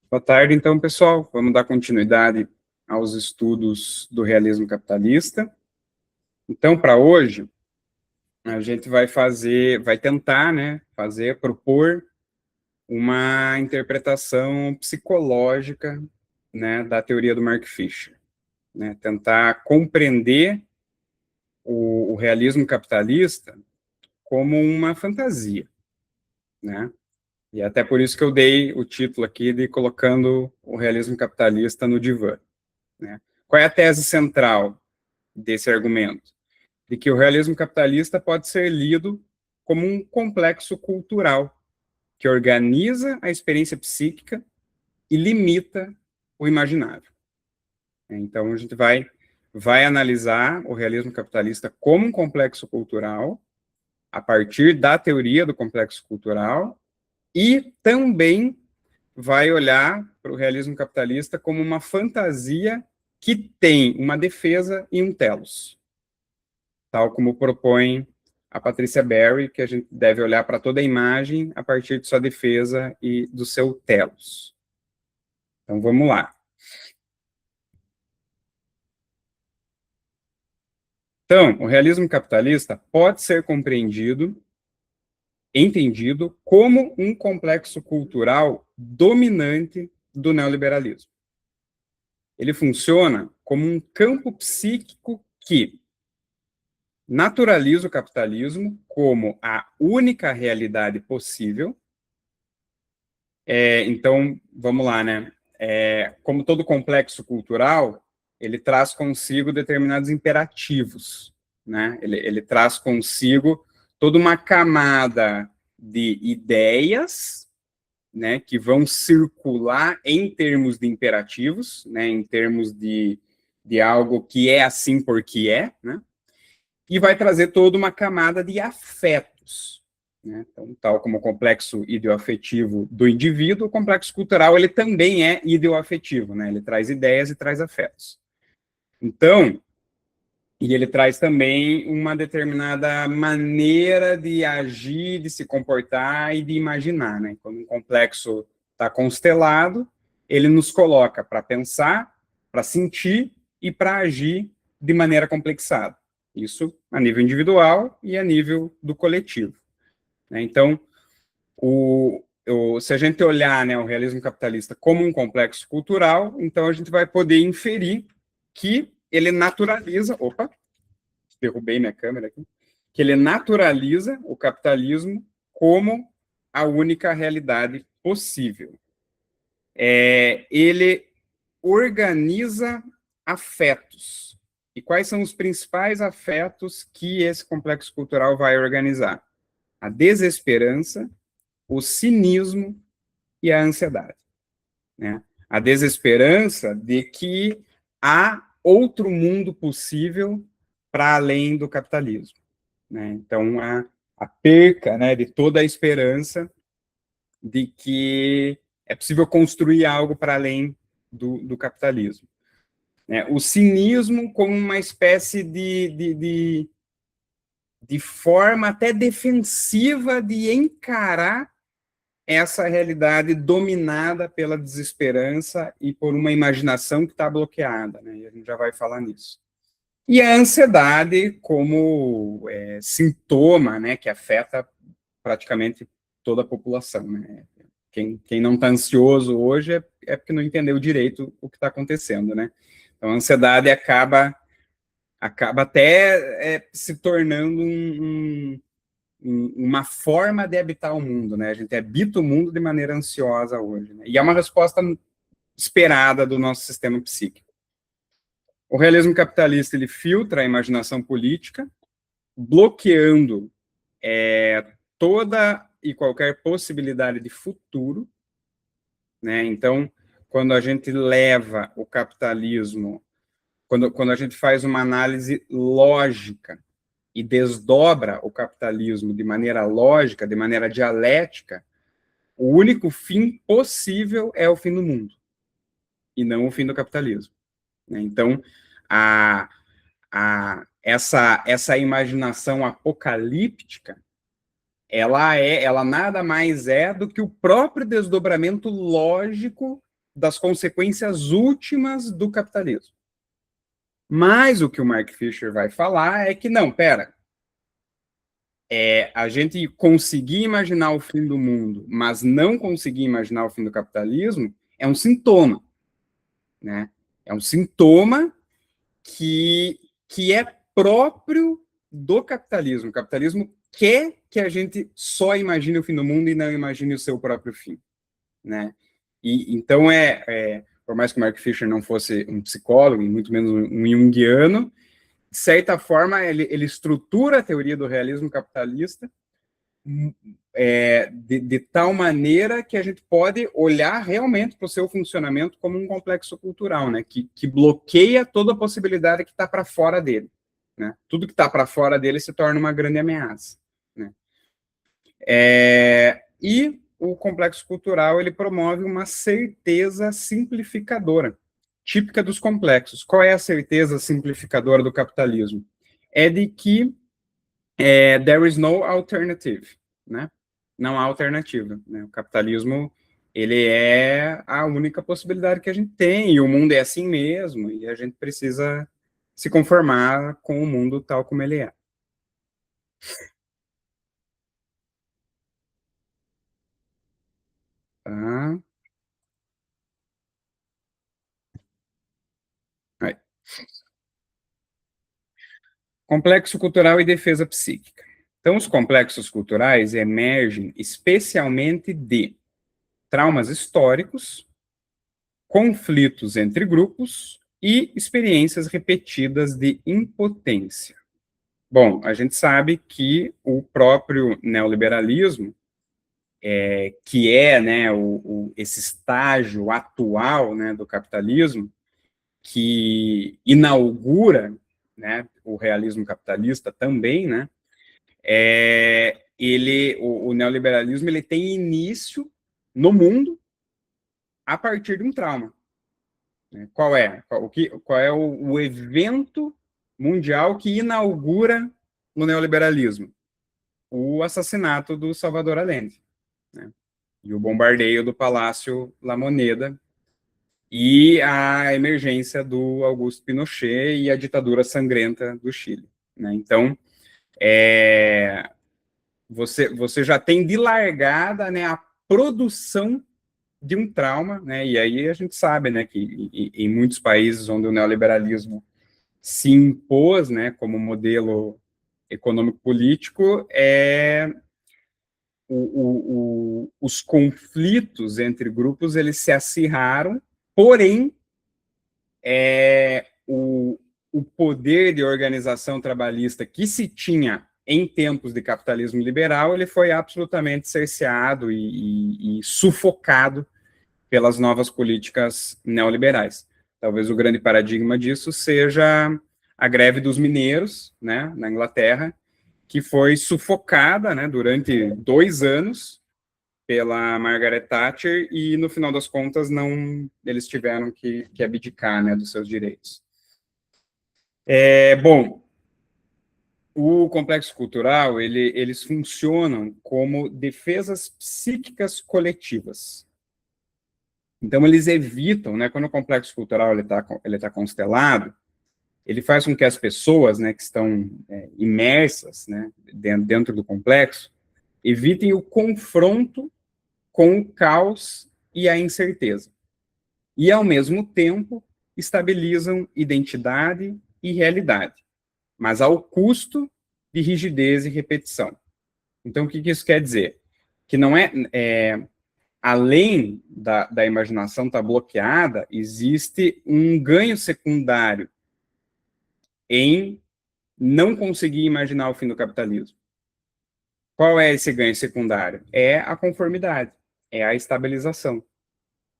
Boa tarde, então, pessoal. Vamos dar continuidade aos estudos do realismo capitalista. Então, para hoje, a gente vai tentar, né, propor uma interpretação psicológica, né, da teoria do Mark Fisher, né, tentar compreender o realismo capitalista como uma fantasia, né? E até por isso que eu dei o título aqui de Colocando o Realismo Capitalista no Divã, né? Qual é a tese central desse argumento? De que o realismo capitalista pode ser lido como um complexo cultural que organiza a experiência psíquica e limita o imaginável. Então, a gente vai analisar o realismo capitalista como um complexo cultural a partir da teoria do complexo cultural e também vai olhar para o realismo capitalista como uma fantasia que tem uma defesa e um telos, tal como propõe a Patrícia Berry, que a gente deve olhar para toda a imagem a partir de sua defesa e do seu telos. Então, vamos lá. Então, o realismo capitalista pode ser entendido como um complexo cultural dominante do neoliberalismo. Ele funciona como um campo psíquico que naturaliza o capitalismo como a única realidade possível. Então, vamos lá, né? Como todo complexo cultural, ele traz consigo determinados imperativos, né? Ele traz consigo toda uma camada de ideias, né, que vão circular em termos de imperativos, né, em termos de algo que é assim porque é, né? E vai trazer toda uma camada de afetos, né? Então, tal como o complexo ideoafetivo do indivíduo, o complexo cultural ele também é ideoafetivo, né? Ele traz ideias e traz afetos. Então, e ele traz também uma determinada maneira de agir, de se comportar e de imaginar, né? Quando um complexo está constelado, ele nos coloca para pensar, para sentir e para agir de maneira complexada. Isso a nível individual e a nível do coletivo, né? Então, se a gente olhar, né, o realismo capitalista como um complexo cultural, então a gente vai poder inferir que ele naturaliza... Opa! Derrubei minha câmera aqui, que ele naturaliza o capitalismo como a única realidade possível. Ele organiza afetos. E quais são os principais afetos que esse complexo cultural vai organizar? A desesperança, o cinismo e a ansiedade, né? A desesperança de que há outro mundo possível para além do capitalismo, né? Então, a perca, né, de toda a esperança de que é possível construir algo para além do capitalismo, né? O cinismo como uma espécie de forma até defensiva de encarar essa realidade dominada pela desesperança e por uma imaginação que está bloqueada, né? E a gente já vai falar nisso. E a ansiedade como sintoma, né, que afeta praticamente toda a população, né? Quem não está ansioso hoje é porque não entendeu direito o que está acontecendo, né? Então, a ansiedade acaba até se tornando uma forma de habitar o mundo, né? A gente habita o mundo de maneira ansiosa hoje, né? E é uma resposta esperada do nosso sistema psíquico. O realismo capitalista, ele filtra a imaginação política, bloqueando toda e qualquer possibilidade de futuro, né? Então, quando a gente leva o capitalismo, quando a gente faz uma análise lógica e desdobra o capitalismo de maneira lógica, de maneira dialética, o único fim possível é o fim do mundo, e não o fim do capitalismo, né? Então, essa imaginação apocalíptica, ela nada mais é do que o próprio desdobramento lógico das consequências últimas do capitalismo. Mas o que o Mark Fisher vai falar é que, não, pera, a gente conseguir imaginar o fim do mundo, mas não conseguir imaginar o fim do capitalismo, é um sintoma, né? É um sintoma que é próprio do capitalismo. O capitalismo quer que a gente só imagine o fim do mundo e não imagine o seu próprio fim, né? E então por mais que o Mark Fisher não fosse um psicólogo e muito menos um junguiano, de certa forma ele estrutura a teoria do realismo capitalista de tal maneira que a gente pode olhar realmente para o seu funcionamento como um complexo cultural, né? Que bloqueia toda a possibilidade que está para fora dele, né? Tudo que está para fora dele se torna uma grande ameaça, né? E o complexo cultural ele promove uma certeza simplificadora, típica dos complexos. Qual é a certeza simplificadora do capitalismo? É de que there is no alternative, né? Não há alternativa, né? O capitalismo ele é a única possibilidade que a gente tem, e o mundo é assim mesmo, e a gente precisa se conformar com o mundo tal como ele é. Tá? Aí. Complexo cultural e defesa psíquica. Então, os complexos culturais emergem especialmente de traumas históricos, conflitos entre grupos e experiências repetidas de impotência. Bom, a gente sabe que o próprio neoliberalismo, que é, né, esse estágio atual, né, do capitalismo, que inaugura, né, o realismo capitalista também, né, o neoliberalismo ele tem início no mundo a partir de um trauma. Né? Qual é o evento mundial que inaugura o neoliberalismo? O assassinato do Salvador Allende, né? E o bombardeio do Palácio La Moneda e a emergência do Augusto Pinochet e a ditadura sangrenta do Chile, né? Então, você já tem de largada, né, a produção de um trauma, né? E aí a gente sabe, né, que em muitos países onde o neoliberalismo se impôs, né, como modelo econômico-político, os conflitos entre grupos eles se acirraram, porém o poder de organização trabalhista que se tinha em tempos de capitalismo liberal ele foi absolutamente cerceado e sufocado pelas novas políticas neoliberais. Talvez o grande paradigma disso seja a greve dos mineiros, né, na Inglaterra, que foi sufocada, né, durante 2 anos pela Margaret Thatcher e no final das contas eles tiveram que abdicar, né, dos seus direitos. Bom, o complexo cultural eles funcionam como defesas psíquicas coletivas. Então eles evitam, né, quando o complexo cultural ele tá constelado, ele faz com que as pessoas, né, que estão imersas, né, dentro do complexo, evitem o confronto com o caos e a incerteza. E, ao mesmo tempo, estabilizam identidade e realidade, mas ao custo de rigidez e repetição. Então, o que isso quer dizer? Que não além da imaginação estar bloqueada, existe um ganho secundário em não conseguir imaginar o fim do capitalismo. Qual é esse ganho secundário? É a conformidade, é a estabilização,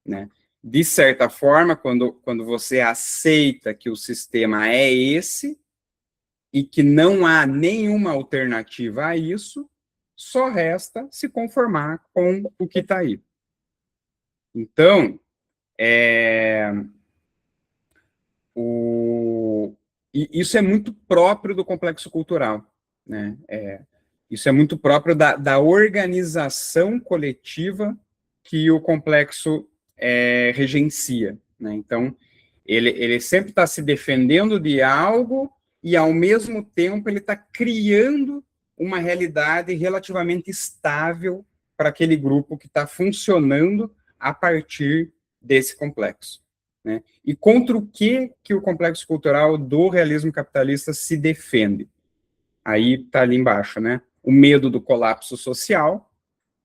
né? De certa forma, quando você aceita que o sistema é esse e que não há nenhuma alternativa a isso, só resta se conformar com o que está aí. Então, isso é muito próprio do complexo cultural, né? Isso é muito próprio da organização coletiva que o complexo regencia, né? Então, ele sempre está se defendendo de algo e, ao mesmo tempo, ele está criando uma realidade relativamente estável para aquele grupo que está funcionando a partir desse complexo, né? E contra o que o complexo cultural do realismo capitalista se defende? Aí está ali embaixo, né? O medo do colapso social,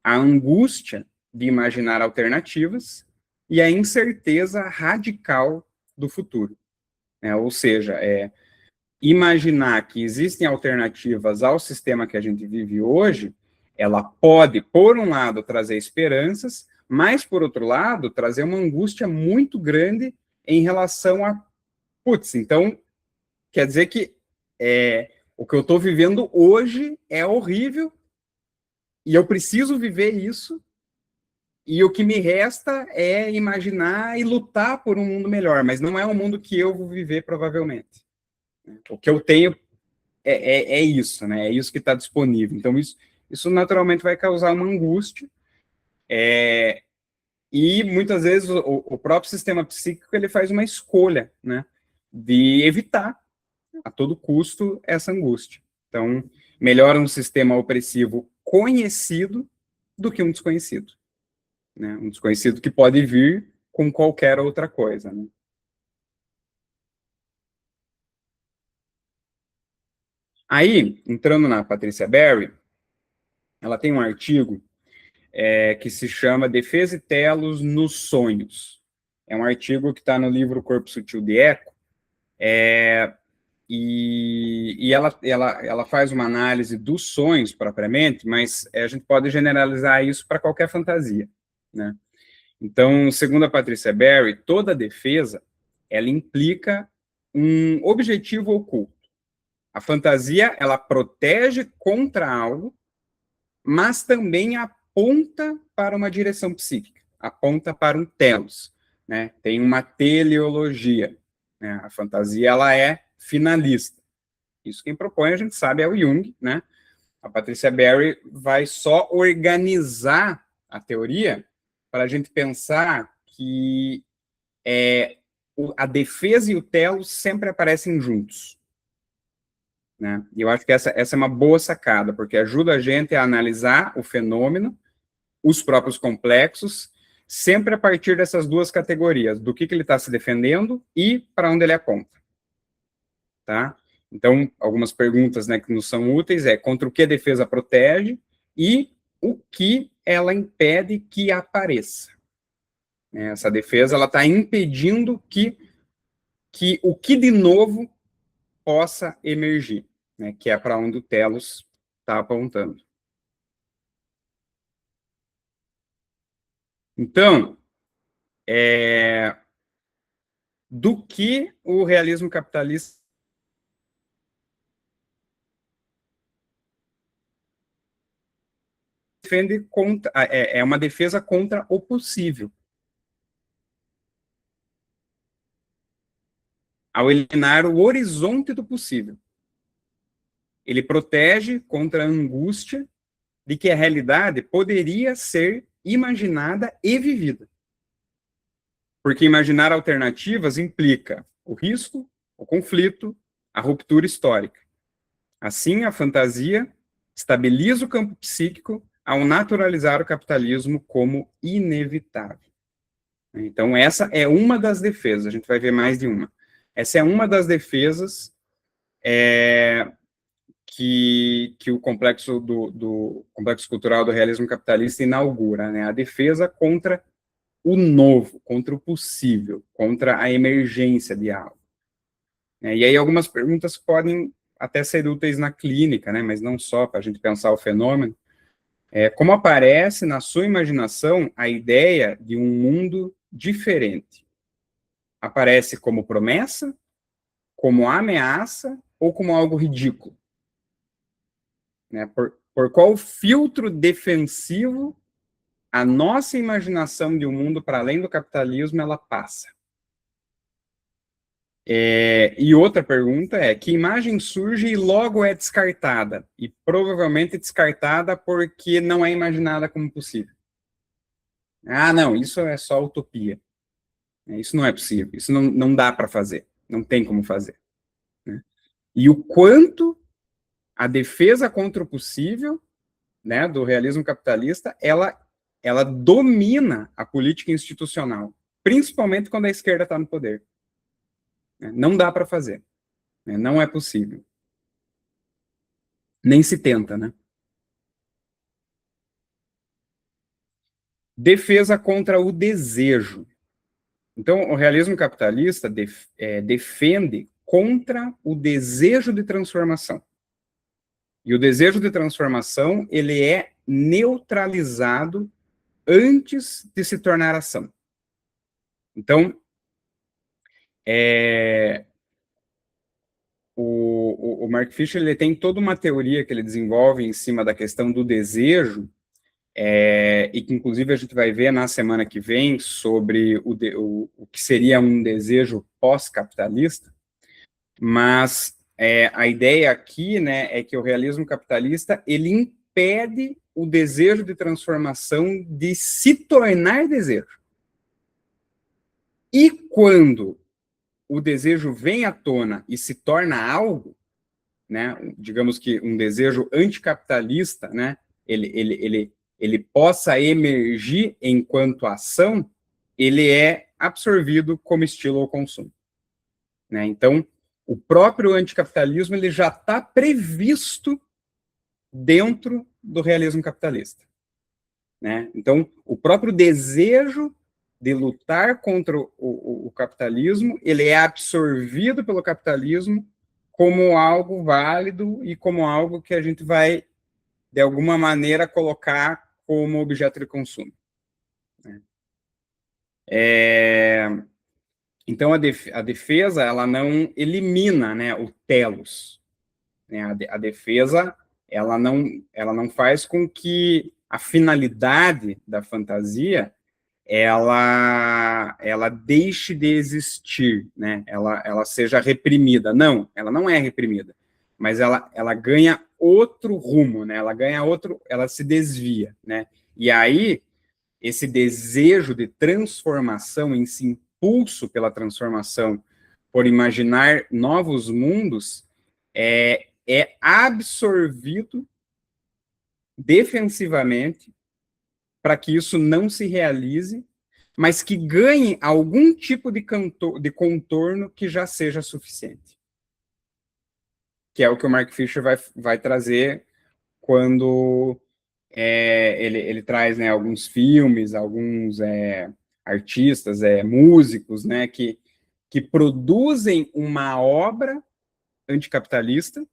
a angústia de imaginar alternativas e a incerteza radical do futuro, né? Ou seja, imaginar que existem alternativas ao sistema que a gente vive hoje, ela pode, por um lado, trazer esperanças, mas, por outro lado, trazer uma angústia muito grande em relação a, putz, então, quer dizer que o que eu estou vivendo hoje é horrível e eu preciso viver isso, e o que me resta é imaginar e lutar por um mundo melhor, mas não é um mundo que eu vou viver, provavelmente. O que eu tenho é isso, né? É isso que está disponível. Então, isso naturalmente vai causar uma angústia, e muitas vezes o próprio sistema psíquico ele faz uma escolha, né? De evitar a todo custo essa angústia. Então, melhor um sistema opressivo conhecido do que um desconhecido, né? Um desconhecido que pode vir com qualquer outra coisa, né? Aí, entrando na Patrícia Berry, ela tem um artigo que se chama Defesa e Telos nos Sonhos. É um artigo que está no livro Corpo Sutil de Eco, e ela faz uma análise dos sonhos propriamente, mas a gente pode generalizar isso para qualquer fantasia, né? Então, segundo a Patrícia Berry, toda defesa, ela implica um objetivo oculto. A fantasia, ela protege contra algo, mas também aponta para uma direção psíquica, aponta para um telos, né? Tem uma teleologia, né? A fantasia, ela é finalista. Isso quem propõe, a gente sabe, é o Jung, né? A Patrícia Berry vai só organizar a teoria para a gente pensar que a defesa e o telos sempre aparecem juntos, né? E eu acho que essa é uma boa sacada, porque ajuda a gente a analisar o fenômeno, os próprios complexos, sempre a partir dessas duas categorias, do que ele está se defendendo e para onde ele aponta, tá? Então, algumas perguntas, né, que nos são úteis contra o que a defesa protege e o que ela impede que apareça. Essa defesa, ela está impedindo que o que de novo possa emergir, né, que é para onde o telos está apontando. Então, do que o realismo capitalista defende contra, é uma defesa contra o possível. Ao eliminar o horizonte do possível. Ele protege contra a angústia de que a realidade poderia ser imaginada e vivida. Porque imaginar alternativas implica o risco, o conflito, a ruptura histórica. Assim, a fantasia estabiliza o campo psíquico ao naturalizar o capitalismo como inevitável. Então, essa é uma das defesas, a gente vai ver mais de uma. Essa é uma das defesas que o complexo do complexo cultural do realismo capitalista inaugura, né? A defesa contra o novo, contra o possível, contra a emergência de algo. E aí algumas perguntas podem até ser úteis na clínica, né? Mas não só para a gente pensar o fenômeno. Como aparece na sua imaginação a ideia de um mundo diferente? Aparece como promessa, como ameaça ou como algo ridículo? Né? Por qual filtro defensivo a nossa imaginação de um mundo para além do capitalismo ela passa? E outra pergunta que imagem surge e logo é descartada? E provavelmente descartada porque não é imaginada como possível. Ah, não, isso é só utopia. Isso não é possível, isso não dá para fazer, não tem como fazer. Né? E o quanto a defesa contra o possível, né, do realismo capitalista, ela domina a política institucional, principalmente quando a esquerda está no poder. Né? Não dá para fazer, né? Não é possível. Nem se tenta, né? Defesa contra o desejo. Então, o realismo capitalista defende contra o desejo de transformação. E o desejo de transformação, ele é neutralizado antes de se tornar ação. Então, o Mark Fisher ele tem toda uma teoria que ele desenvolve em cima da questão do desejo, e que inclusive a gente vai ver na semana que vem sobre o que seria um desejo pós-capitalista, mas a ideia aqui, né, é que o realismo capitalista ele impede o desejo de transformação de se tornar desejo. E quando o desejo vem à tona e se torna algo, né, digamos que um desejo anticapitalista, né, ele possa emergir enquanto ação, ele é absorvido como estilo ou consumo. Né? Então, o próprio anticapitalismo ele já está previsto dentro do realismo capitalista. Né? Então, o próprio desejo de lutar contra o capitalismo, ele é absorvido pelo capitalismo como algo válido e como algo que a gente vai, de alguma maneira, colocar como objeto de consumo. Né? Então, a defesa, ela não elimina, né, o telos. Né? A defesa, ela não faz com que a finalidade da fantasia ela deixe de existir, né? Ela seja reprimida. Não, ela não é reprimida, mas ela ganha outro rumo, né? Ela se desvia, né? E aí, esse desejo de transformação, esse impulso pela transformação, por imaginar novos mundos, é absorvido defensivamente para que isso não se realize, mas que ganhe algum tipo de contorno que já seja suficiente. Que é o que o Mark Fisher vai trazer quando ele traz, né, alguns filmes, alguns artistas, músicos, né, que produzem uma obra anticapitalista,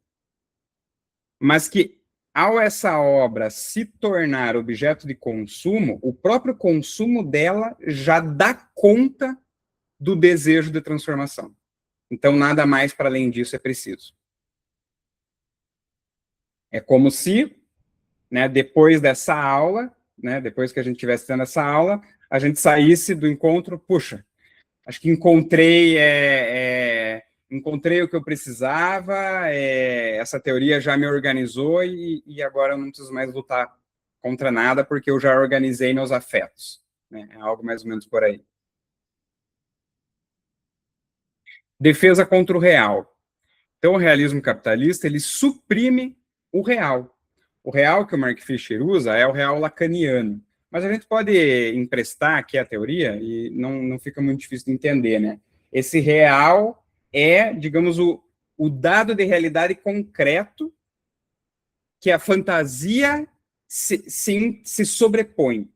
mas que, ao essa obra se tornar objeto de consumo, o próprio consumo dela já dá conta do desejo de transformação. Então, nada mais para além disso é preciso. É como se, né, depois dessa aula, né, depois que a gente estivesse tendo essa aula, a gente saísse do encontro, puxa, acho que encontrei o que eu precisava, essa teoria já me organizou e agora eu não preciso mais lutar contra nada porque eu já organizei meus afetos. Né? É algo mais ou menos por aí. Defesa contra o real. Então, o realismo capitalista, ele suprime o real. O real que o Mark Fisher usa é o real lacaniano. Mas a gente pode emprestar aqui a teoria e não fica muito difícil de entender, né? Esse real é, digamos, o dado de realidade concreto que a fantasia se sobrepõe.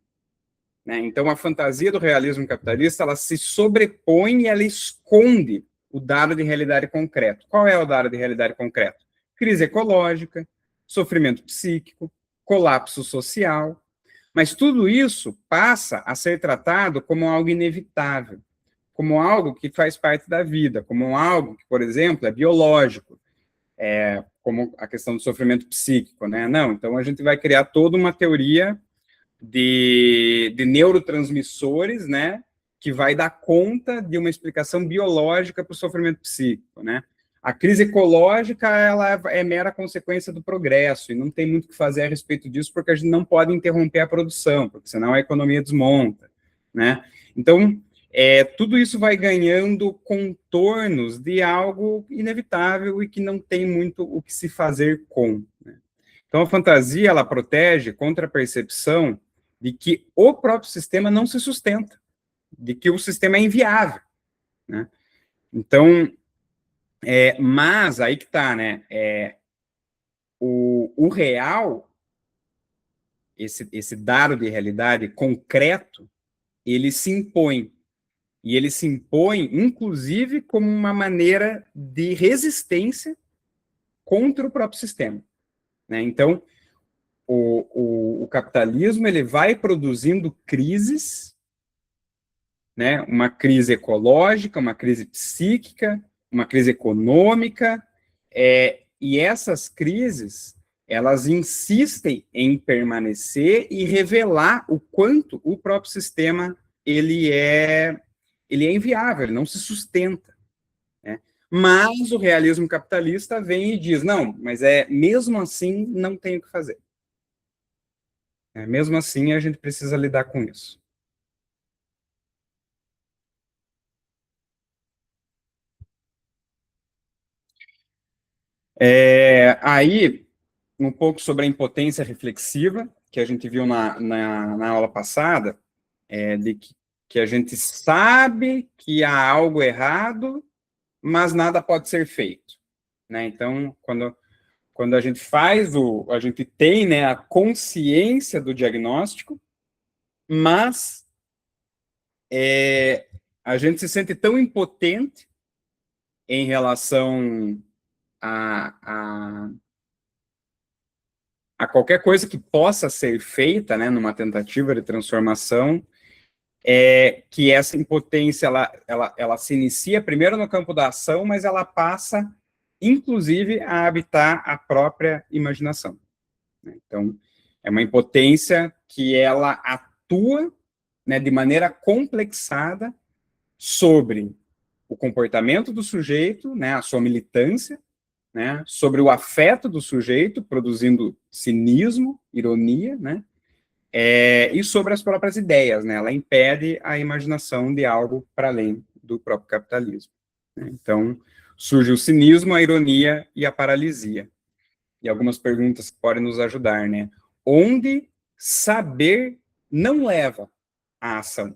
Né? Então, a fantasia do realismo capitalista, ela se sobrepõe e ela esconde o dado de realidade concreto. Qual é o dado de realidade concreto? Crise ecológica, sofrimento psíquico, colapso social. Mas tudo isso passa a ser tratado como algo inevitável, como algo que faz parte da vida, como algo que, por exemplo, é biológico, como a questão do sofrimento psíquico, né? Não, então a gente vai criar toda uma teoria de neurotransmissores, né, que vai dar conta de uma explicação biológica para o sofrimento psíquico, né? A crise ecológica, ela é mera consequência do progresso, e não tem muito o que fazer a respeito disso, porque a gente não pode interromper a produção, porque senão a economia desmonta. né? Então, tudo isso vai ganhando contornos de algo inevitável e que não tem muito o que se fazer com, né? Então, a fantasia, ela protege contra a percepção de que o próprio sistema não se sustenta, de que o sistema é inviável, né? Então, mas aí que tá, né? O real, esse dado de realidade concreto, ele se impõe. E ele se impõe, inclusive, como uma maneira de resistência contra o próprio sistema, né? Então, o capitalismo, ele vai produzindo crises, né? Uma crise ecológica, uma crise psíquica, uma crise econômica, e essas crises, elas insistem em permanecer e revelar o quanto o próprio sistema ele é inviável, ele não se sustenta, né? Mas o realismo capitalista vem e diz, não, mas mesmo assim não tem o que fazer. Mesmo assim a gente precisa lidar com isso. Aí, um pouco sobre a impotência reflexiva, que a gente viu na aula passada, de que a gente sabe que há algo errado, mas nada pode ser feito, né? Então, quando a gente a gente tem, né, a consciência do diagnóstico, mas a gente se sente tão impotente em relação a, a, a qualquer coisa que possa ser feita, né, numa tentativa de transformação, que essa impotência, ela se inicia primeiro no campo da ação, mas ela passa, inclusive, a habitar a própria imaginação, né? Então, é uma impotência que ela atua, né, de maneira complexada sobre o comportamento do sujeito, né, a sua militância, né, sobre o afeto do sujeito, produzindo cinismo, ironia, né, e sobre as próprias ideias, né, ela impede a imaginação de algo para além do próprio capitalismo, né? Então, surge o cinismo, a ironia e a paralisia. E algumas perguntas que podem nos ajudar, né? Onde saber não leva à ação,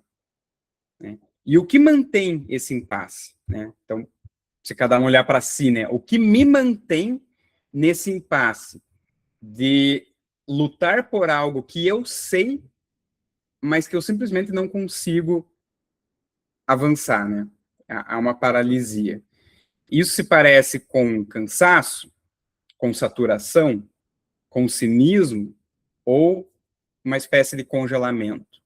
né? E o que mantém esse impasse, né? Então, se cada um olhar para si, né? O que me mantém nesse impasse de lutar por algo que eu sei, mas que eu simplesmente não consigo avançar, né? Há uma paralisia. Isso se parece com cansaço, com saturação, com cinismo ou uma espécie de congelamento?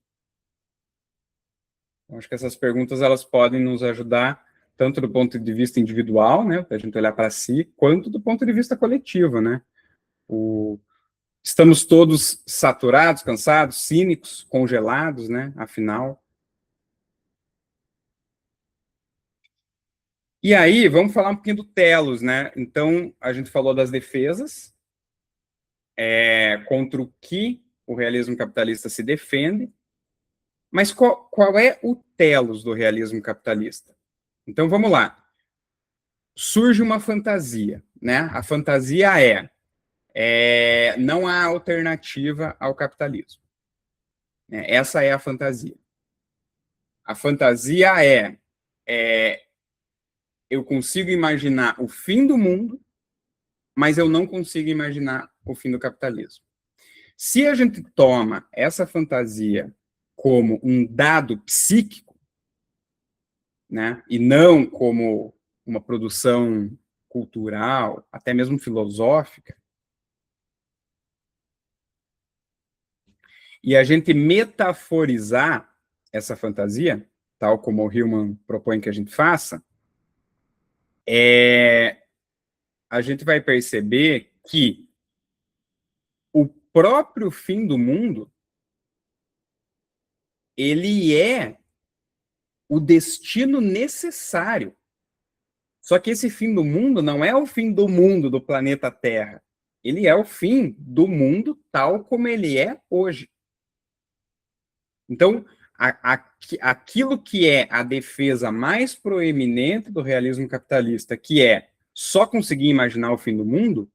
Eu acho que essas perguntas elas podem nos ajudar tanto do ponto de vista individual, né, para a gente olhar para si, quanto do ponto de vista coletivo, né? Estamos todos saturados, cansados, cínicos, congelados, né? Afinal. E aí, vamos falar um pouquinho do telos, né? Então, a gente falou das defesas, contra o que o realismo capitalista se defende, mas qual é o telos do realismo capitalista? Então, vamos lá. Surge uma fantasia, né? A fantasia não há alternativa ao capitalismo, né? Essa é a fantasia. A fantasia eu consigo imaginar o fim do mundo, mas eu não consigo imaginar o fim do capitalismo. Se a gente toma essa fantasia como um dado psíquico, né, e não como uma produção cultural, até mesmo filosófica, e a gente metaforizar essa fantasia, tal como o Hillman propõe que a gente faça, a gente vai perceber que o próprio fim do mundo, ele é o destino necessário. Só que esse fim do mundo não é o fim do mundo do planeta Terra. Ele é o fim do mundo tal como ele é hoje. Então, aquilo que é a defesa mais proeminente do realismo capitalista, que é só conseguir imaginar o fim do mundo,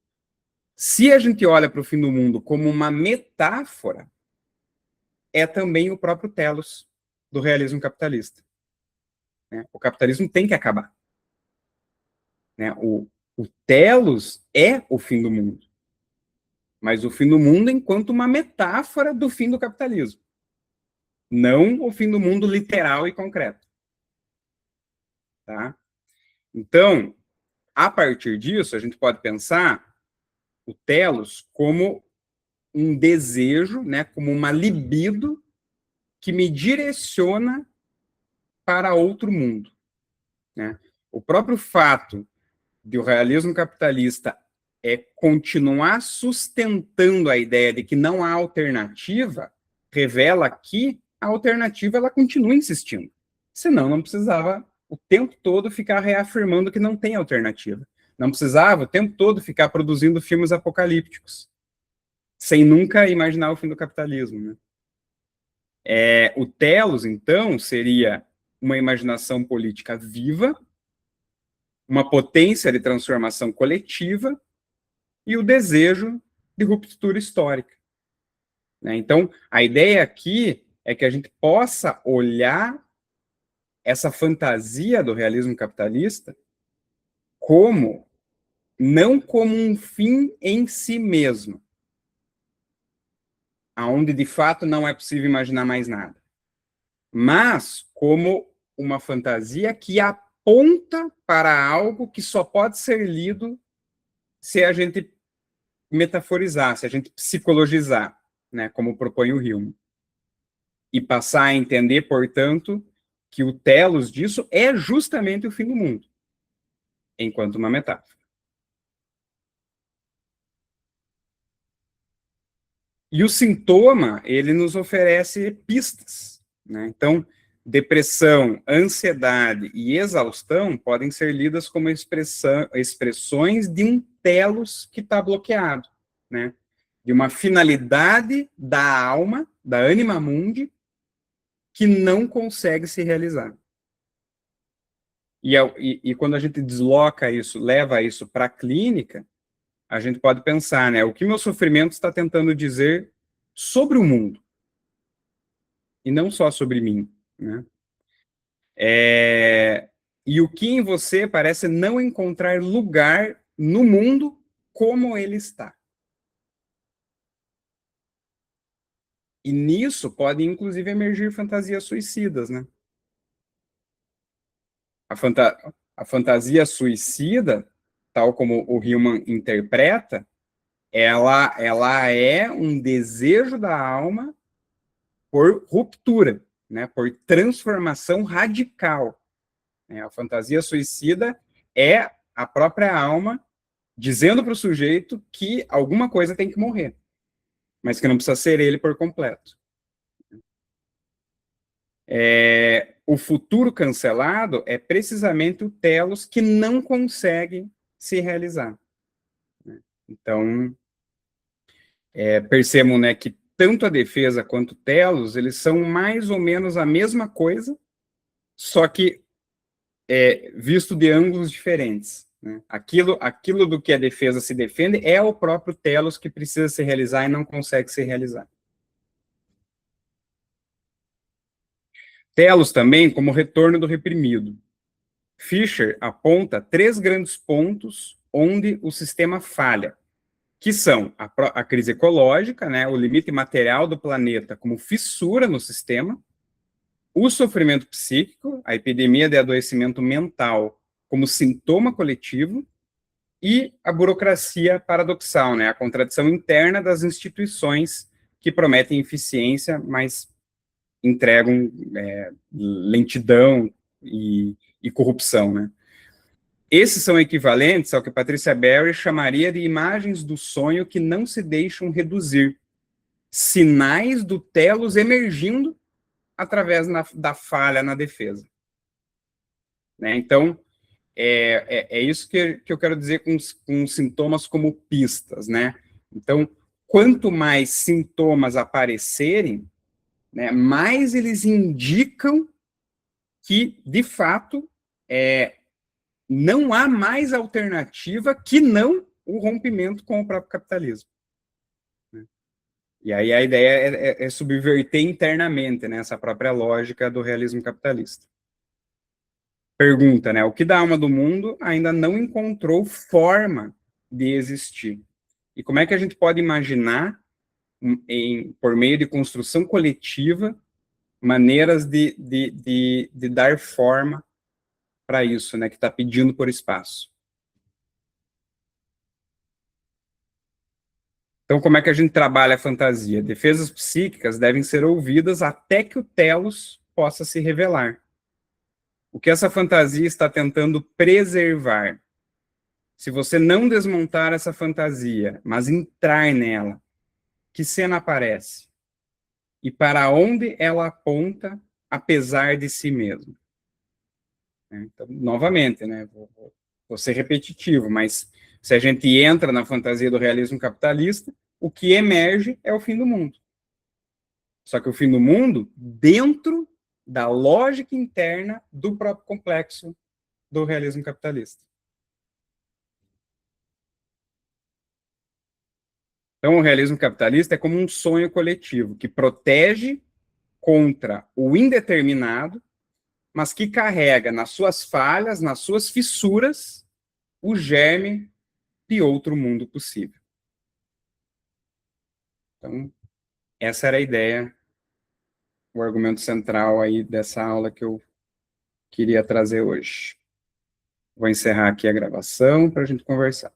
se a gente olha para o fim do mundo como uma metáfora, é também o próprio telos do realismo capitalista. Né? O capitalismo tem que acabar. Né? O telos é o fim do mundo, mas o fim do mundo enquanto uma metáfora do fim do capitalismo, não o fim do mundo literal e concreto. Tá? Então, a partir disso, a gente pode pensar o telos como um desejo, né, como uma libido que me direciona para outro mundo. Né? O próprio fato de o realismo capitalista continuar sustentando a ideia de que não há alternativa, revela que a alternativa ela continua insistindo. Senão, não precisava o tempo todo ficar reafirmando que não tem alternativa. Não precisava o tempo todo ficar produzindo filmes apocalípticos, sem nunca imaginar o fim do capitalismo. Né? O telos, então, seria uma imaginação política viva, uma potência de transformação coletiva e o desejo de ruptura histórica. Né? Então, a ideia aqui é que a gente possa olhar essa fantasia do realismo capitalista não como um fim em si mesmo, aonde de fato não é possível imaginar mais nada, mas como uma fantasia que aponta para algo que só pode ser lido se a gente metaforizar, se a gente psicologizar, né, como propõe o Hillman. E passar a entender, portanto, que o telos disso é justamente o fim do mundo, enquanto uma metáfora. E o sintoma, ele nos oferece pistas, né? Então, depressão, ansiedade e exaustão podem ser lidas como expressões de um telos que está bloqueado, né? De uma finalidade da alma, da anima mundi, que não consegue se realizar. E quando a gente desloca isso, leva isso para a clínica, a gente pode pensar, né? O que meu sofrimento está tentando dizer sobre o mundo, e não só sobre mim, né? E o que em você parece não encontrar lugar no mundo como ele está. E nisso podem, inclusive, emergir fantasias suicidas, né? A fantasia suicida, tal como o Hillman interpreta, ela é um desejo da alma por ruptura, né? Por transformação radical. Né? A fantasia suicida é a própria alma dizendo para o sujeito que alguma coisa tem que morrer, mas que não precisa ser ele por completo. O futuro cancelado é precisamente o telos que não consegue se realizar. Então, percebam, né, que tanto a defesa quanto o telos, eles são mais ou menos a mesma coisa, só que visto de ângulos diferentes. Né? Aquilo do que a defesa se defende é o próprio telos que precisa se realizar e não consegue se realizar. Telos também como retorno do reprimido. Fischer aponta 3 grandes pontos onde o sistema falha, que são a crise ecológica, né, o limite material do planeta como fissura no sistema, o sofrimento psíquico, a epidemia de adoecimento mental como sintoma coletivo, e a burocracia paradoxal, né, a contradição interna das instituições que prometem eficiência, mas entregam lentidão e corrupção, né. Esses são equivalentes ao que Patricia Berry chamaria de imagens do sonho que não se deixam reduzir, sinais do telos emergindo através da falha na defesa. Né? Então, é isso que eu quero dizer com sintomas como pistas. Né? Então, quanto mais sintomas aparecerem, né, mais eles indicam que, de fato, não há mais alternativa que não o rompimento com o próprio capitalismo. E aí a ideia é subverter internamente, né, essa própria lógica do realismo capitalista. Pergunta, né, o que da alma do mundo ainda não encontrou forma de existir? E como é que a gente pode imaginar, por meio de construção coletiva, maneiras de dar forma para isso, né, que está pedindo por espaço? Então, como é que a gente trabalha a fantasia? Defesas psíquicas devem ser ouvidas até que o telos possa se revelar. O que essa fantasia está tentando preservar? Se você não desmontar essa fantasia, mas entrar nela, que cena aparece? E para onde ela aponta, apesar de si mesma? Então, novamente, né, vou ser repetitivo, mas se a gente entra na fantasia do realismo capitalista, o que emerge é o fim do mundo. Só que o fim do mundo dentro da lógica interna do próprio complexo do realismo capitalista. Então, o realismo capitalista é como um sonho coletivo que protege contra o indeterminado, mas que carrega nas suas falhas, nas suas fissuras, o germe de outro mundo possível. Então, essa era a ideia, o argumento central aí dessa aula que eu queria trazer hoje. Vou encerrar aqui a gravação para a gente conversar.